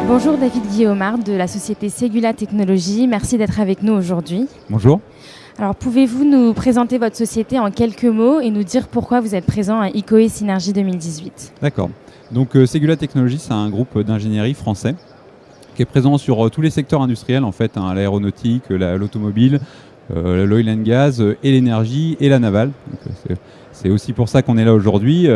Bonjour David Guillaumard de la société Segula Technologies. Merci d'être avec nous aujourd'hui. Bonjour. Alors, pouvez-vous nous présenter votre société en quelques mots et nous dire pourquoi vous êtes présent à ICOE Synergie 2018 ? D'accord. Donc Segula Technologies, c'est un groupe d'ingénierie français qui est présent sur tous les secteurs industriels, en fait, l'aéronautique, l'automobile, l'oil and gas et l'énergie et la navale. Donc, c'est aussi pour ça qu'on est là aujourd'hui.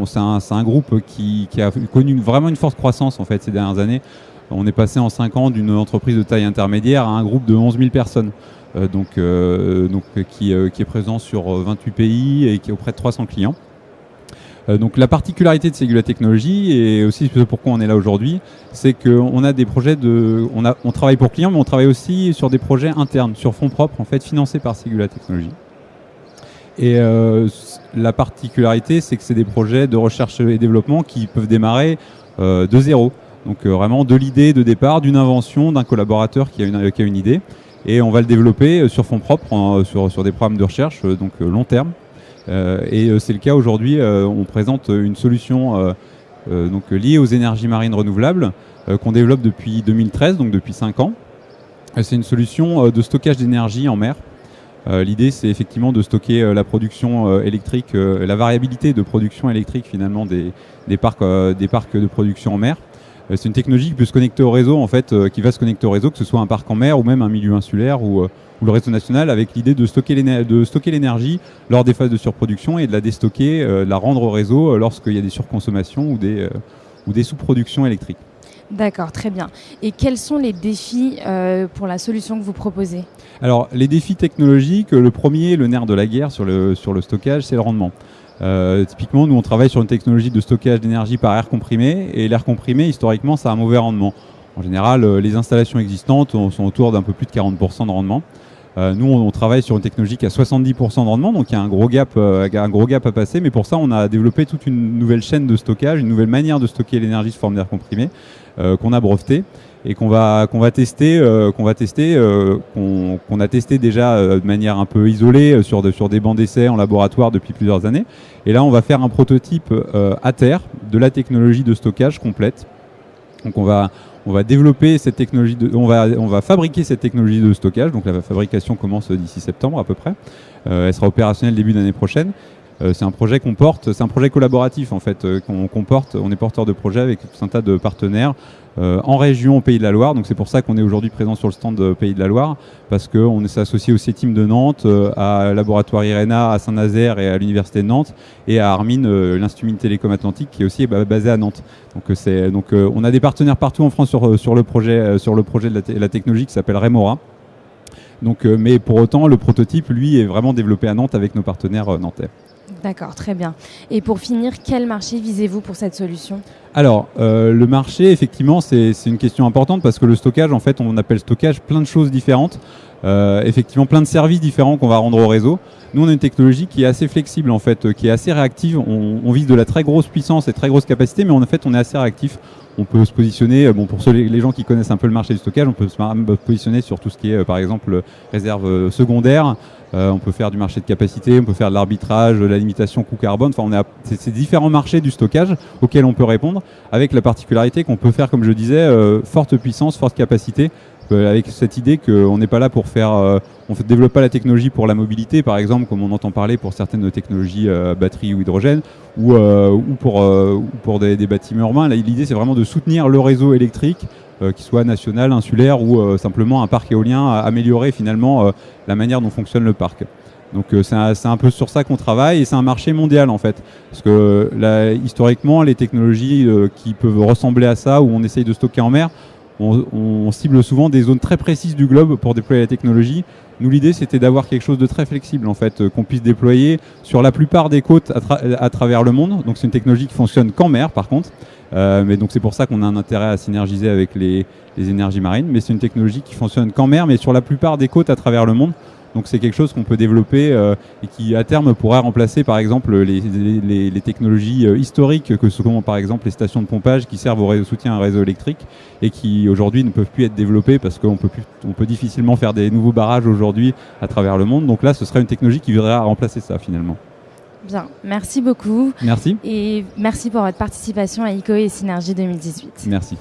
C'est un groupe qui a connu vraiment une forte croissance en fait ces dernières années. On est passé en 5 ans d'une entreprise de taille intermédiaire à un groupe de 11 000 personnes. Qui est présent sur 28 pays et qui est auprès de 300 clients. Donc la particularité de Segula Technologies, et aussi pourquoi on est là aujourd'hui, c'est qu'on a des projets on travaille pour clients, mais on travaille aussi sur des projets internes, sur fonds propres, en fait, financés par Segula Technologies. Et la particularité, c'est que c'est des projets de recherche et développement qui peuvent démarrer de zéro. Donc vraiment de l'idée de départ, d'une invention, d'un collaborateur qui a une idée. Et on va le développer sur fonds propres, sur des programmes de recherche, long terme. C'est le cas aujourd'hui. On présente une solution liée aux énergies marines renouvelables qu'on développe depuis 2013, donc depuis 5 ans. C'est une solution de stockage d'énergie en mer. L'idée, c'est effectivement de stocker la production électrique, la variabilité de production électrique finalement des parcs de production en mer. C'est une technologie qui peut se connecter au réseau, en fait, qui va se connecter au réseau, que ce soit un parc en mer ou même un milieu insulaire ou le réseau national, avec l'idée de stocker l'énergie lors des phases de surproduction et de la déstocker, de la rendre au réseau lorsqu'il y a des surconsommations ou des sous-productions électriques. D'accord, très bien. Et quels sont les défis pour la solution que vous proposez ? Alors, les défis technologiques, le premier, le nerf de la guerre sur le stockage, c'est le rendement. Typiquement, nous on travaille sur une technologie de stockage d'énergie par air comprimé, et l'air comprimé, historiquement, ça a un mauvais rendement. En général, les installations existantes sont autour d'un peu plus de 40% de rendement. Nous, on travaille sur une technologie qui a 70% de rendement, donc il y a un gros gap à passer, mais pour ça, on a développé toute une nouvelle chaîne de stockage, une nouvelle manière de stocker l'énergie sous forme d'air comprimé, qu'on a breveté et qu'on a testé déjà de manière un peu isolée sur des bancs d'essai en laboratoire depuis plusieurs années. Et là, on va faire un prototype à terre de la technologie de stockage complète. Donc on va développer cette technologie, on va fabriquer cette technologie de stockage. Donc la fabrication commence d'ici septembre à peu près. Elle sera opérationnelle début d'année prochaine. C'est un projet qu'on porte, c'est un projet collaboratif en fait qu'on porte. On est porteur de projet avec tout un tas de partenaires en région au Pays de la Loire. Donc c'est pour ça qu'on est aujourd'hui présent sur le stand Pays de la Loire, parce qu'on s'est associé au CETIM de Nantes, à Laboratoire IRENA à Saint-Nazaire et à l'Université de Nantes, et à Armin, l'Institut Mines Télécom Atlantique, qui est aussi basé à Nantes. Donc on a des partenaires partout en France sur le projet de la technologie qui s'appelle Remora. Donc, mais pour autant, le prototype, lui, est vraiment développé à Nantes avec nos partenaires nantais. D'accord, très bien. Et pour finir, quel marché visez-vous pour cette solution ? Alors, le marché, effectivement, c'est une question importante parce que le stockage, en fait, on appelle stockage plein de choses différentes. Effectivement, plein de services différents qu'on va rendre au réseau. Nous, on a une technologie qui est assez flexible, en fait, qui est assez réactive. On vise de la très grosse puissance et très grosse capacité, mais en fait, on est assez réactif. On peut se positionner, pour les gens qui connaissent un peu le marché du stockage, on peut se positionner sur tout ce qui est, par exemple, réserve secondaire. On peut faire du marché de capacité, on peut faire de l'arbitrage, de la limitation coût carbone. Enfin, c'est différents marchés du stockage auxquels on peut répondre, avec la particularité qu'on peut faire, comme je disais, forte puissance, forte capacité, avec cette idée qu'on n'est pas là pour faire... on ne développe pas la technologie pour la mobilité, par exemple, comme on entend parler pour certaines technologies batterie ou hydrogène, ou pour des bâtiments urbains. L'idée, c'est vraiment de soutenir le réseau électrique, qu'il soit national, insulaire ou simplement un parc éolien, à améliorer finalement la manière dont fonctionne le parc. Donc c'est un peu sur ça qu'on travaille, et c'est un marché mondial en fait. Parce que historiquement, les technologies qui peuvent ressembler à ça, où on essaye de stocker en mer, on cible souvent des zones très précises du globe pour déployer la technologie. Nous, l'idée, c'était d'avoir quelque chose de très flexible, en fait, qu'on puisse déployer sur la plupart des côtes à travers le monde. Donc, c'est une technologie qui fonctionne qu'en mer, par contre. Mais donc, c'est pour ça qu'on a un intérêt à synergiser avec les énergies marines. Mais c'est une technologie qui fonctionne qu'en mer, mais sur la plupart des côtes à travers le monde. Donc c'est quelque chose qu'on peut développer et qui à terme pourrait remplacer par exemple les technologies historiques que sont par exemple les stations de pompage qui servent au soutien à un réseau électrique et qui aujourd'hui ne peuvent plus être développées parce qu'on peut difficilement faire des nouveaux barrages aujourd'hui à travers le monde. Donc là ce serait une technologie qui viendrait à remplacer ça finalement. Bien, merci beaucoup. Merci. Et merci pour votre participation à ICOE et Synergie 2018. Merci.